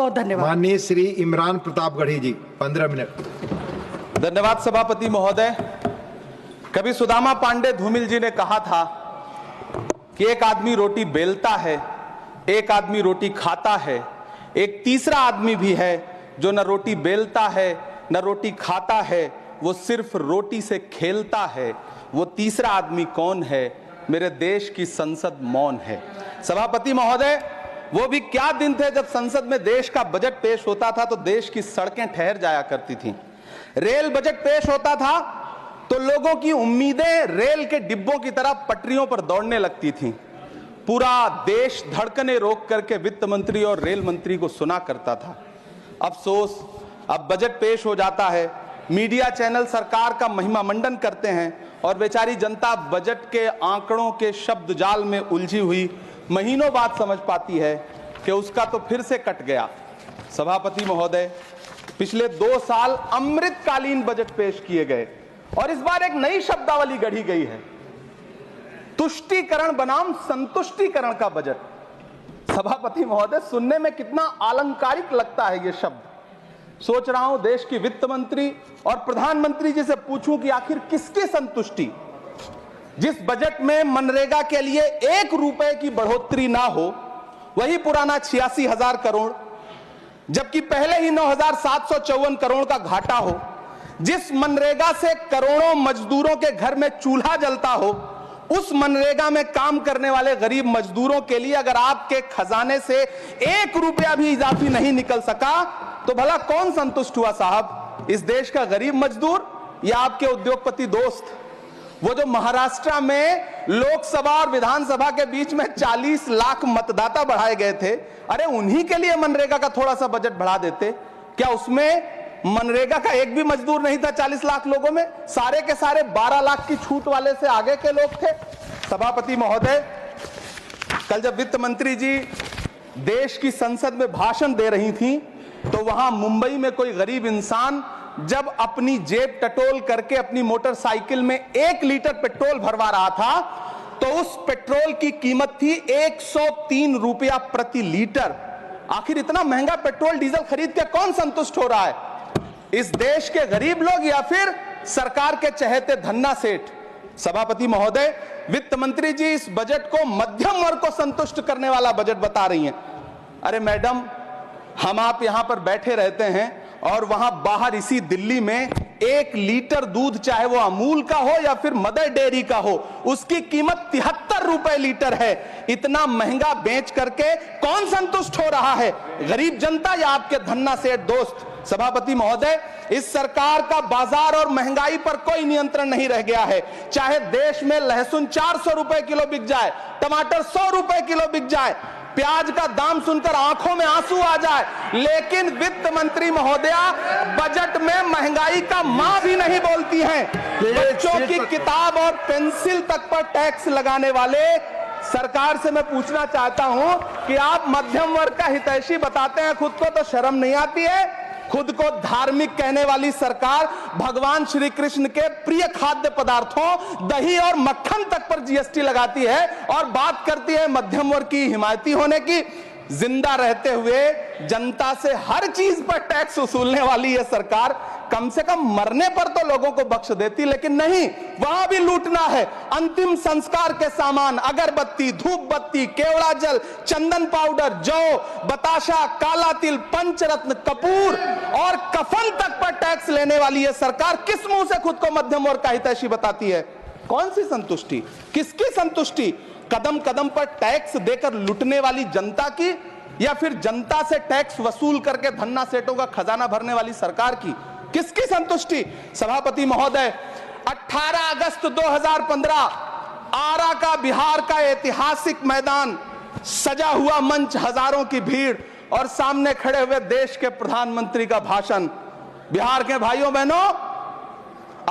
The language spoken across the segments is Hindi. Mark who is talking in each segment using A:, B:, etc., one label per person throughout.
A: बहुत धन्यवाद।
B: माननीय श्री इमरान प्रतापगढ़ी जी 15 मिनट।
C: धन्यवाद सभापति महोदय। कभी सुदामा पांडे धूमिल जी ने कहा था कि एक आदमी रोटी बेलता है, एक आदमी रोटी खाता है, एक तीसरा आदमी भी है जो न रोटी बेलता है न रोटी खाता है, वो सिर्फ रोटी से खेलता है। वो तीसरा आदमी कौन है? मेरे देश की संसद मौन है। सभापति महोदय, वो भी क्या दिन थे जब संसद में देश का बजट पेश होता था तो देश की सड़कें ठहर जाया करती थीं। रेल बजट पेश होता था तो लोगों की उम्मीदें रेल के डिब्बों की तरह पटरियों पर दौड़ने लगती थीं। पूरा देश धड़कने रोक करके वित्त मंत्री और रेल मंत्री को सुना करता था। अफसोस, अब बजट पेश हो जाता है, मीडिया चैनल सरकार का महिमा मंडन करते हैं और बेचारी जनता बजट के आंकड़ों के शब्द जाल में उलझी हुई महीनों बाद समझ पाती है कि उसका तो फिर से कट गया। सभापति महोदय, पिछले 2 साल अमृतकालीन बजट पेश किए गए और इस बार एक नई शब्दावली गढ़ी गई है, तुष्टीकरण बनाम संतुष्टीकरण का बजट। सभापति महोदय, सुनने में कितना अलंकारिक लगता है ये शब्द। सोच रहा हूं देश की वित्त मंत्री और प्रधानमंत्री जी से पूछूं कि आखिर किसकी संतुष्टि? जिस बजट में मनरेगा के लिए 1 रुपए की बढ़ोतरी ना हो, वही पुराना 86,000 करोड़, जबकि पहले ही 9,754 करोड़ का घाटा हो, जिस मनरेगा से करोड़ों मजदूरों के घर में चूल्हा जलता हो, उस मनरेगा में काम करने वाले गरीब मजदूरों के लिए अगर आपके खजाने से 1 रुपया भी इजाफी नहीं निकल सका तो भला कौन संतुष्ट हुआ साहब? इस देश का गरीब मजदूर या आपके उद्योगपति दोस्त? वो जो महाराष्ट्र में लोकसभा और विधानसभा के बीच में 40 लाख मतदाता बढ़ाए गए थे, अरे उन्हीं के लिए मनरेगा का थोड़ा सा बजट बढ़ा देते। क्या उसमें मनरेगा का एक भी मजदूर नहीं था 40 लाख लोगों में? सारे के सारे 12 लाख की छूट वाले से आगे के लोग थे। सभापति महोदय, कल जब वित्त मंत्री जी देश की संसद में भाषण दे रही थी तो वहां मुंबई में कोई गरीब इंसान जब अपनी जेब टटोल करके अपनी मोटरसाइकिल में 1 लीटर पेट्रोल भरवा रहा था तो उस पेट्रोल की कीमत थी 103 रुपया प्रति लीटर। आखिर इतना महंगा पेट्रोल डीजल खरीद के कौन संतुष्ट हो रहा है? इस देश के गरीब लोग या फिर सरकार के चहेते धन्ना सेठ? सभापति महोदय, वित्त मंत्री जी इस बजट को मध्यम वर्ग को संतुष्ट करने वाला बजट बता रही हैं। अरे मैडम, हम आप यहां पर बैठे रहते हैं और वहां बाहर इसी दिल्ली में 1 लीटर दूध, चाहे वो अमूल का हो या फिर मदर डेयरी का हो, उसकी कीमत 73 रुपए लीटर है। इतना महंगा बेच करके कौन संतुष्ट हो रहा है? गरीब जनता या आपके धन्ना सेठ दोस्त? सभापति महोदय, इस सरकार का बाजार और महंगाई पर कोई नियंत्रण नहीं रह गया है। चाहे देश में लहसुन 400 रुपए किलो बिक जाए, टमाटर 100 रुपए किलो बिक जाए, प्याज का दाम सुनकर आंखों में आंसू आ जाए, लेकिन वित्त मंत्री महोदया बजट में महंगाई का मां भी नहीं बोलती हैं। बच्चों की किताब और पेंसिल तक पर टैक्स लगाने वाले सरकार से मैं पूछना चाहता हूं कि आप मध्यम वर्ग का हितैषी बताते हैं खुद को, तो शर्म नहीं आती है? खुद को धार्मिक कहने वाली सरकार भगवान श्री कृष्ण के प्रिय खाद्य पदार्थों दही और मक्खन तक पर जीएसटी लगाती है और बात करती है मध्यम वर्ग की हिमायती होने की। जिंदा रहते हुए जनता से हर चीज पर टैक्स वसूलने वाली यह सरकार कम से कम मरने पर तो लोगों को बख्श देती, लेकिन नहीं, वहां भी लूटना है। अंतिम संस्कार के सामान, अगरबत्ती, धूप बत्ती, केवड़ा जल, चंदन पाउडर, जौ, बताशा, काला तिल, पंचरत्न, कपूर और कफन तक पर टैक्स लेने वाली यह सरकार किस मुंह से खुद को मध्यम वर्ग का हितैषी बताती है? कौन सी संतुष्टि? किसकी संतुष्टि? कदम कदम पर टैक्स देकर लुटने वाली जनता की या फिर जनता से टैक्स वसूल करके धन्ना सेठों का खजाना भरने वाली सरकार की? किसकी संतुष्टि? सभापति महोदय, 18 अगस्त 2015 आरा का बिहार का ऐतिहासिक मैदान, सजा हुआ मंच, हजारों की भीड़ और सामने खड़े हुए देश के प्रधानमंत्री का भाषण। बिहार के भाइयों बहनों,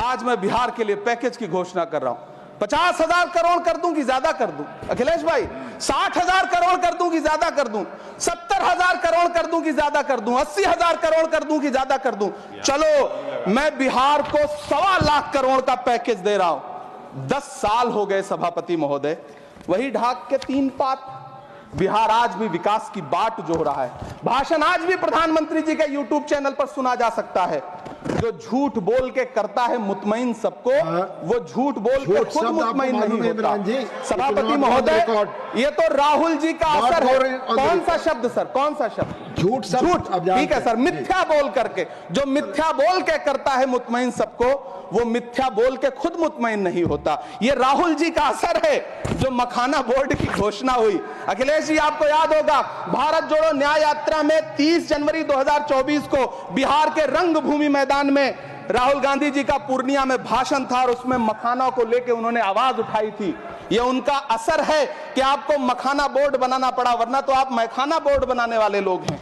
C: आज मैं बिहार के लिए पैकेज की घोषणा कर रहा हूं। 50,000 करोड़ कर दूं कि ज्यादा कर दूं? अखिलेश भाई, 60,000 करोड़ कर दूं कि ज्यादा कर दूं? 70,000 करोड़ कर दूं कि ज्यादा कर दूं? 80,000 करोड़ कर दूं कि ज्यादा कर दूं? चलो, मैं बिहार को 1.25 लाख करोड़ का पैकेज दे रहा हूं। 10 साल हो गए सभापति महोदय, वही ढाक के 3 पात, बिहार आज भी विकास की बाट जोह रहा है। भाषण आज भी प्रधानमंत्री जी के यूट्यूब चैनल पर सुना जा सकता है। जो झूठ बोल के करता है मुतमईन सबको, वो झूठ बोल के खुद मुतमईन नहीं होता। सभापति महोदय, ये तो राहुल जी का असर है। कौन सा शब्द सर, कौन सा शब्द?
B: झूठ।
C: ठीक है सर, मिथ्या बोल करके, जो मिथ्या बोल के करता है मुतमईन सबको, वो मिथ्या बोल के खुद मुतमईन नहीं होता। ये राहुल जी का असर है। जो मखाना बोर्ड की घोषणा हुई, अखिलेश जी आपको याद होगा, भारत जोड़ो न्याय यात्रा में 30 जनवरी 2024 को बिहार के रंगभूमि मैदान में राहुल गांधी जी का पूर्णिया में भाषण था और उसमें मखाना को लेकर उन्होंने आवाज उठाई थी। ये उनका असर है कि आपको मखाना बोर्ड बनाना पड़ा, वरना तो आप मैखाना बोर्ड बनाने वाले लोग हैं।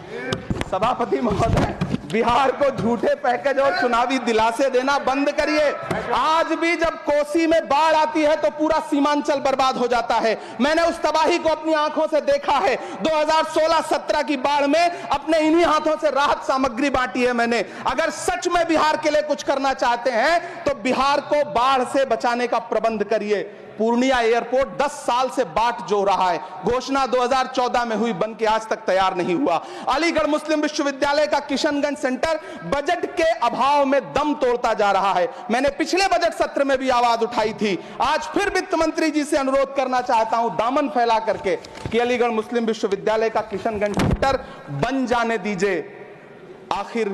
C: सभापति महोदय, बिहार को झूठे पैकेज और चुनावी दिलासे देना बंद करिए। आज भी जब कोसी में बाढ़ आती है तो पूरा सीमांचल बर्बाद हो जाता है। मैंने उस तबाही को अपनी आंखों से देखा है। 2016-17 की बाढ़ में अपने इन्हीं हाथों से राहत सामग्री बांटी है मैंने। अगर सच में बिहार के लिए कुछ करना चाहते हैं तो बिहार को बाढ़ से बचाने का प्रबंध करिए। पूर्णिया एयरपोर्ट 10 साल से बाट जो रहा है, घोषणा 2014 में हुई, बन के आज तक तैयार नहीं हुआ। अलीगढ़ मुस्लिम विश्वविद्यालय का किशनगंज सेंटर बजट के अभाव में दम तोड़ता जा रहा है। मैंने पिछले बजट सत्र में भी आवाज उठाई थी, आज फिर वित्त मंत्री जी से अनुरोध करना चाहता हूं दामन फैला करके कि अलीगढ़ मुस्लिम विश्वविद्यालय का किशनगंज सेंटर बन जाने दीजिए। आखिर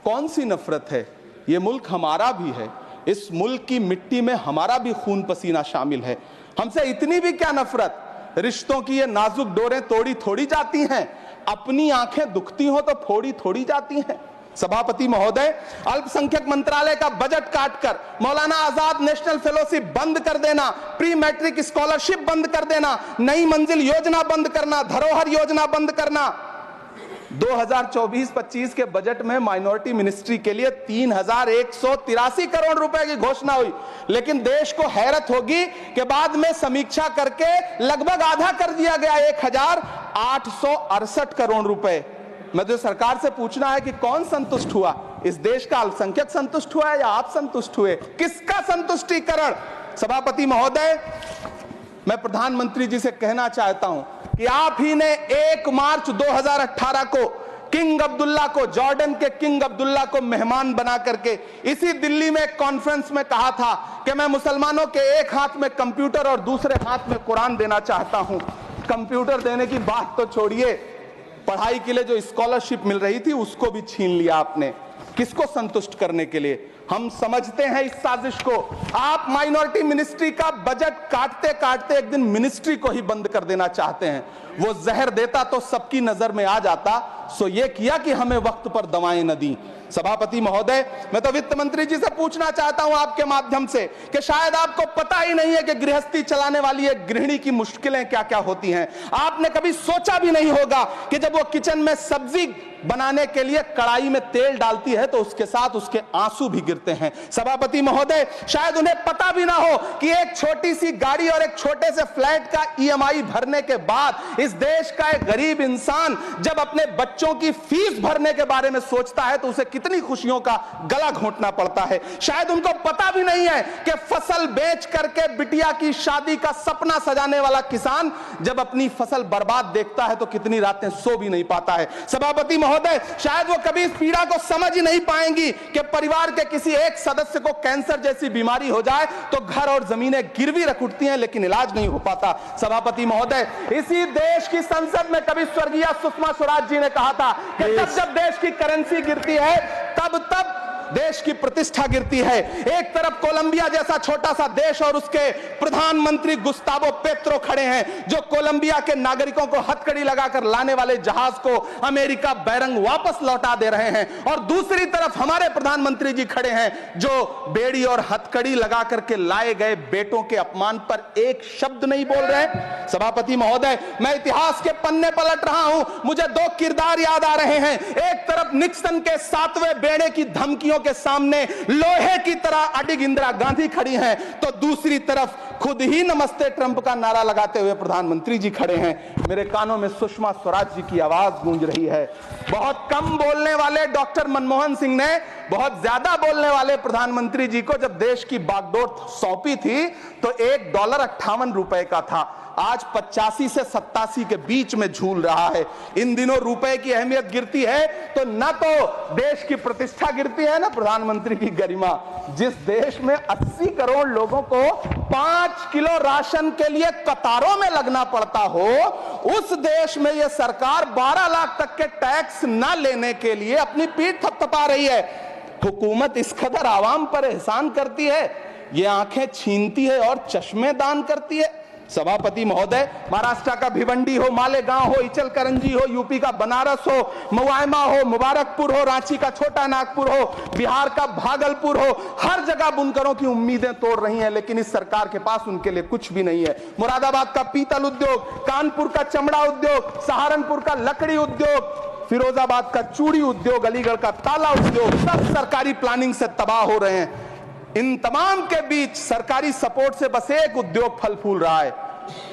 C: कौन सी नफरत है? यह मुल्क हमारा भी है, इस मुल्क की मिट्टी में हमारा भी खून पसीना शामिल है। हमसे इतनी भी क्या नफरत? रिश्तों की ये नाजुक डोरें तोड़ी थोड़ी जाती हैं, अपनी आंखें दुखती हो तो फोड़ी थोड़ी जाती हैं। सभापति महोदय, अल्पसंख्यक मंत्रालय का बजट काटकर मौलाना आजाद नेशनल फेलोशिप बंद कर देना, प्री मैट्रिक स्कॉलरशिप बंद कर देना, नई मंजिल योजना बंद करना, धरोहर योजना बंद करना। 2024-25 के बजट में माइनॉरिटी मिनिस्ट्री के लिए 3183 करोड़ रुपए की घोषणा हुई, लेकिन देश को हैरत होगी कि बाद में समीक्षा करके लगभग आधा कर दिया गया, 1868 करोड़ रुपए। मुझे सरकार से पूछना है कि कौन संतुष्ट हुआ? इस देश का अल्पसंख्यक संतुष्ट हुआ है या आप संतुष्ट हुए? किसका संतुष्टिकरण? सभापति महोदय, मैं प्रधानमंत्री जी से कहना चाहता हूं कि आप ही ने 1 मार्च 2018 को किंग अब्दुल्ला को, जॉर्डन के किंग अब्दुल्ला को मेहमान बना करके इसी दिल्ली में एक कॉन्फ्रेंस में कहा था कि मैं मुसलमानों के एक हाथ में कंप्यूटर और दूसरे हाथ में कुरान देना चाहता हूं। कंप्यूटर देने की बात तो छोड़िए, पढ़ाई के लिए जो स्कॉलरशिप मिल रही थी उसको भी छीन लिया आपने। किसको संतुष्ट करने के लिए? हम समझते हैं इस साजिश को। आप माइनॉरिटी मिनिस्ट्री का बजट काटते काटते एक दिन मिनिस्ट्री को ही बंद कर देना चाहते हैं। वो जहर देता तो सबकी नजर में आ जाता, सो ये किया कि हमें वक्त पर दवाएं न दी। सभापति महोदय, मैं तो वित्त मंत्री जी से पूछना चाहता हूं आपके माध्यम से कि शायद आपको पता ही नहीं है कि गृहस्थी चलाने वाली एक गृहिणी की मुश्किलें क्या क्या होती हैं। आपने कभी सोचा भी नहीं होगा कि जब वो किचन में सब्जी बनाने के लिए कढ़ाई में तेल डालती है तो उसके साथ उसके आंसू भी गिरते हैं। सभापति महोदय, शायद उन्हें पता भी ना हो कि एक छोटी सी गाड़ी और एक छोटे से फ्लैट का EMI भरने के बाद इस देश का एक गरीब इंसान जब अपने बच्चों की फीस भरने के बारे में सोचता है तो उसे कितनी खुशियों का गला घोंटना पड़ता है। शायद उनको पता भी नहीं है कि फसल बेच करके बिटिया की शादी का सपना सजाने वाला किसान जब अपनी फसल बर्बाद देखता है तो कितनी रातें सो भी नहीं पाता है। सभापति महोदय, शायद वो कभी इस पीड़ा को समझ ही नहीं पाएंगी कि परिवार के किसी एक सदस्य को कैंसर जैसी बीमारी हो जाए तो घर और जमीनें गिरवी रख उठती हैं लेकिन इलाज नहीं हो पाता। सभापति महोदय, इसी देश की संसद में कभी स्वर्गीय सुषमा स्वराज जी ने कहा था कि जब देश की करेंसी गिरती है तब देश की प्रतिष्ठा गिरती है। एक तरफ कोलंबिया जैसा छोटा सा देश और उसके प्रधानमंत्री गुस्तावो पेत्रो खड़े हैं जो कोलंबिया के नागरिकों को हथकड़ी लगाकर लाने वाले जहाज को अमेरिका बैरंग वापस लौटा दे रहे हैं, और दूसरी तरफ हमारे प्रधानमंत्री जी खड़े हैं जो बेड़ी और हथकड़ी लगा करके लाए गए बेटों के अपमान पर एक शब्द नहीं बोल रहे। सभापति महोदय, मैं इतिहास के पन्ने पलट रहा हूं, मुझे 2 किरदार याद आ रहे हैं। एक तरफ निक्सन के 7वें बेड़े की धमकियों के सामने लोहे की तरह अडिग इंदिरा गांधी खड़ी हैं, तो दूसरी तरफ खुद ही नमस्ते ट्रंप का नारा लगाते हुए प्रधानमंत्री जी खड़े हैं। मेरे कानों में सुषमा स्वराज जी की आवाज गूंज रही है। बहुत कम बोलने वाले डॉक्टर मनमोहन सिंह ने बहुत ज्यादा बोलने वाले प्रधानमंत्री जी को जब देश की बागडोर सौंपी थी तो $1.58 का था, आज 85 से 87 के बीच में झूल रहा है। इन दिनों रुपए की अहमियत गिरती है तो न तो देश की प्रतिष्ठा गिरती है ना प्रधानमंत्री की गरिमा। जिस देश में 80 करोड़ लोगों को 5 किलो राशन के लिए कतारों में लगना पड़ता हो, उस देश में यह सरकार 12 लाख तक के टैक्स न लेने के लिए अपनी पीठ थपथपा रही है। हुकूमत इस कदर आवाम पर एहसान करती है, ये आंखें छीनती है और चश्मे दान करती है। सभापति महोदय, महाराष्ट्र का भिवंडी हो, मालेगांव हो, इचलकरंजी हो, यूपी का बनारस हो, मुआयमा हो, मुबारकपुर हो, रांची का छोटा नागपुर हो, बिहार का भागलपुर हो, हर जगह बुनकरों की उम्मीदें तोड़ रही हैं, लेकिन इस सरकार के पास उनके लिए कुछ भी नहीं है। मुरादाबाद का पीतल उद्योग, कानपुर का चमड़ा उद्योग, सहारनपुर का लकड़ी उद्योग, फिरोजाबाद का चूड़ी उद्योग, अलीगढ़ का ताला उद्योग, सब सरकारी प्लानिंग से तबाह हो रहे हैं। इन तमाम के बीच सरकारी सपोर्ट से बस एक उद्योग फल फूल रहा है,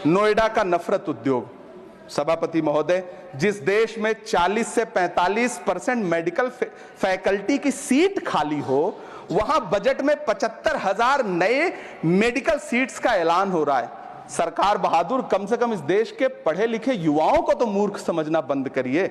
C: नोएडा का नफरत उद्योग। सभापति महोदय, जिस देश में 40 से 45% मेडिकल फैकल्टी की सीट खाली हो, वहां बजट में 75,000 नए मेडिकल सीट्स का ऐलान हो रहा है। सरकार बहादुर, कम से कम इस देश के पढ़े लिखे युवाओं को तो मूर्ख समझना बंद करिए।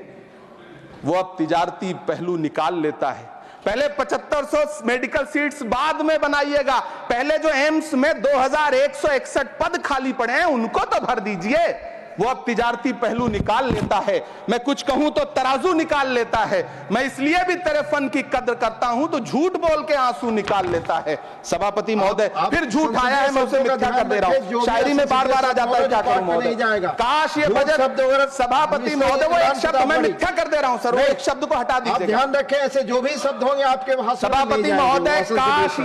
C: वो अब तिजारती पहलू निकाल लेता है। पहले 7500 मेडिकल सीट्स बाद में बनाइएगा, पहले जो एम्स में 2161 पद खाली पड़े हैं उनको तो भर दीजिए। वो अब तिजारती पहलू निकाल लेता है। मैं कुछ कहूं तो तराजू निकाल लेता है। मैं इसलिए भी तेरे फन की कद्र करता हूं तो झूठ बोल के आंसू निकाल लेता है। सभापति महोदय, फिर झूठ आया है, मैं उसे मिथ्या कर दे रहा हूं। शायरी में बार बार आ जाता है, क्या करूं महोदय। काश ये बजट, सभापति महोदय, वो एक शब्द मैं मिथ्या कर दे रहा हूं सर, वो एक शब्द को हटा दीजिए।
B: ध्यान रखें, ऐसे जो भी शब्द होंगे आपके वहां।
C: सभापति महोदय, काश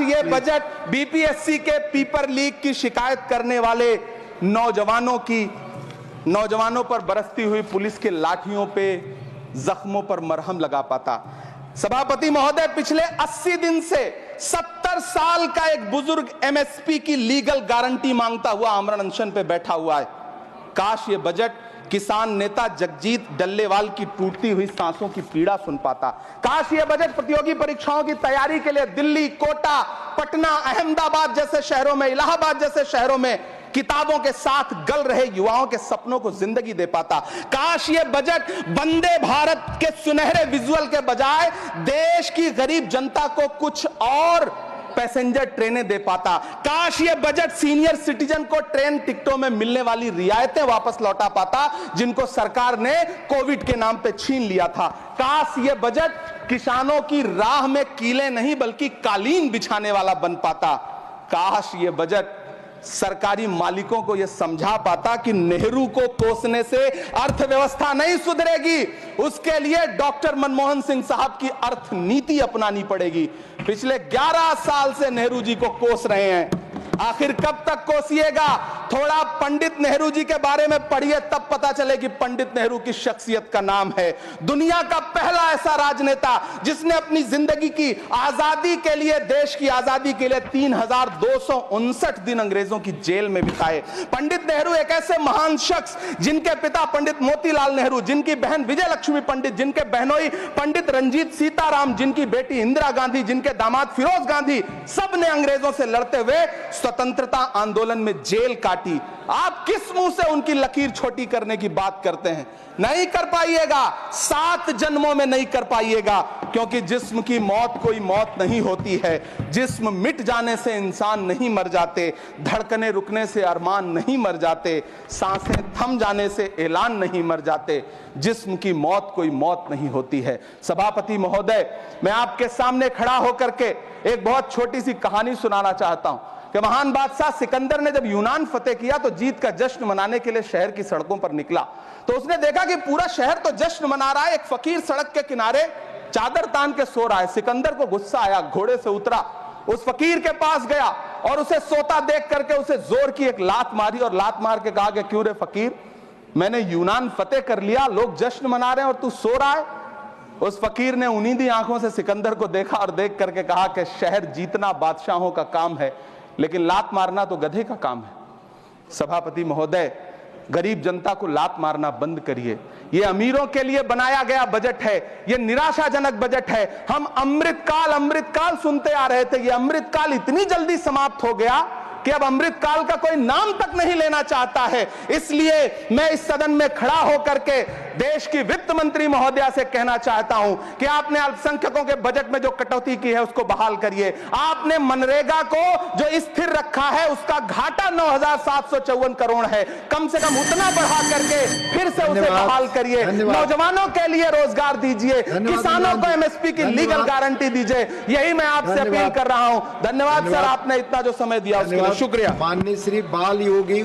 C: ये बजट बीपीएससी के पेपर लीक की शिकायत करने वाले नौजवानों पर बरसती हुई पुलिस के लाठियों पे, जख्मों पर मरहम लगा पाता। सभापति महोदय, पिछले 80 दिन से 70 साल का एक बुजुर्ग एमएसपी की लीगल गारंटी मांगता हुआ आमरण अनशन पे बैठा हुआ है। काश ये बजट किसान नेता जगजीत डल्लेवाल की टूटती हुई सांसों की पीड़ा सुन पाता। काश ये बजट प्रतियोगी परीक्षाओं की तैयारी के लिए दिल्ली, कोटा, पटना, अहमदाबाद जैसे शहरों में, इलाहाबाद जैसे शहरों में किताबों के साथ गल रहे युवाओं के सपनों को जिंदगी दे पाता। काश ये बजट वंदे भारत के सुनहरे विजुअल के बजाय देश की गरीब जनता को कुछ और पैसेंजर ट्रेनें दे पाता। काश ये बजट सीनियर सिटीजन को ट्रेन टिकटों में मिलने वाली रियायतें वापस लौटा पाता, जिनको सरकार ने कोविड के नाम पे छीन लिया था। काश ये बजट किसानों की राह में कीले नहीं बल्कि कालीन बिछाने वाला बन पाता। काश ये बजट सरकारी मालिकों को यह समझा पाता कि नेहरू को कोसने से अर्थव्यवस्था नहीं सुधरेगी, उसके लिए डॉक्टर मनमोहन सिंह साहब की अर्थ नीति अपनानी पड़ेगी। पिछले 11 साल से नेहरू जी को कोस रहे हैं, आखिर कब तक कोसिएगा। थोड़ा पंडित नेहरू जी के बारे में पढ़िए, तब पता चले कि पंडित नेहरू की शख्सियत का नाम है। दुनिया का पहला ऐसा राजनेता जिसने अपनी जिंदगी की आजादी के लिए, देश की आजादी के लिए 3259 दिन अंग्रेजों की जेल में बिताए। पंडित नेहरू एक ऐसे महान शख्स जिनके पिता पंडित मोतीलाल नेहरू, जिनकी बहन विजय लक्ष्मी पंडित, जिनके बहनोई पंडित रंजीत सीताराम, जिनकी बेटी इंदिरा गांधी, जिनके दामाद फिरोज गांधी, सब ने अंग्रेजों से लड़ते हुए स्वतंत्रता आंदोलन में जेल काटी। आप किस मुंह से उनकी लकीर छोटी करने की बात करते हैं? नहीं कर पाइएगा, 7 जन्मों में नहीं कर पाइएगा, क्योंकि जिस्म की मौत कोई मौत नहीं होती है। जिस्म मिट जाने से इंसान नहीं मर जाते, धड़कने रुकने से अरमान नहीं मर जाते, सांसें थम जाने से ऐलान नहीं मर जाते। जिस्म की मौत कोई मौत नहीं होती है। सभापति महोदय, मैं आपके सामने खड़ा होकर के एक बहुत छोटी सी कहानी सुनाना चाहता हूं कि महान बादशाह सिकंदर ने जब यूनान फतेह किया तो जीत का जश्न मनाने के लिए शहर की सड़कों पर निकला, तो उसने देखा कि पूरा शहर तो जश्न मना रहा है, एक फकीर सड़क के किनारे चादर तान के सो रहा है। सिकंदर को गुस्सा आया, घोड़े से उतरा, उस फकीर के पास गया और उसे सोता देख करके उसे जोर की एक लात मारी और लात मार के कहा कि क्यों रे फकीर, मैंने यूनान फतेह कर लिया, लोग जश्न मना रहे हैं और तू सो रहा है। उस फकीर ने उन्नीदी आंखों से सिकंदर को देखा और देख करके कहा कि शहर जीतना बादशाहों का काम है, लेकिन लात मारना तो गधे का काम है। सभापति महोदय, गरीब जनता को लात मारना बंद करिए। ये अमीरों के लिए बनाया गया बजट है, ये निराशाजनक बजट है। हम अमृतकाल सुनते आ रहे थे, ये अमृतकाल इतनी जल्दी समाप्त हो गया कि अब अमृतकाल का कोई नाम तक नहीं लेना चाहता है। इसलिए मैं इस सदन में खड़ा होकर के देश की वित्त मंत्री महोदया से कहना चाहता हूं कि आपने अल्पसंख्यकों के बजट में जो कटौती की है उसको बहाल करिए। आपने मनरेगा को जो स्थिर रखा है उसका घाटा 9,754 करोड़ है, कम से कम उतना बढ़ा करके फिर से उसे बहाल करिए। नौजवानों के लिए रोजगार दीजिए, किसानों को एमएसपी की लीगल गारंटी दीजिए। यही मैं आपसे अपील कर रहा हूं। धन्यवाद सर, आपने इतना जो समय दिया उसके लिए शुक्रिया।
B: माननीय श्री बाल योगी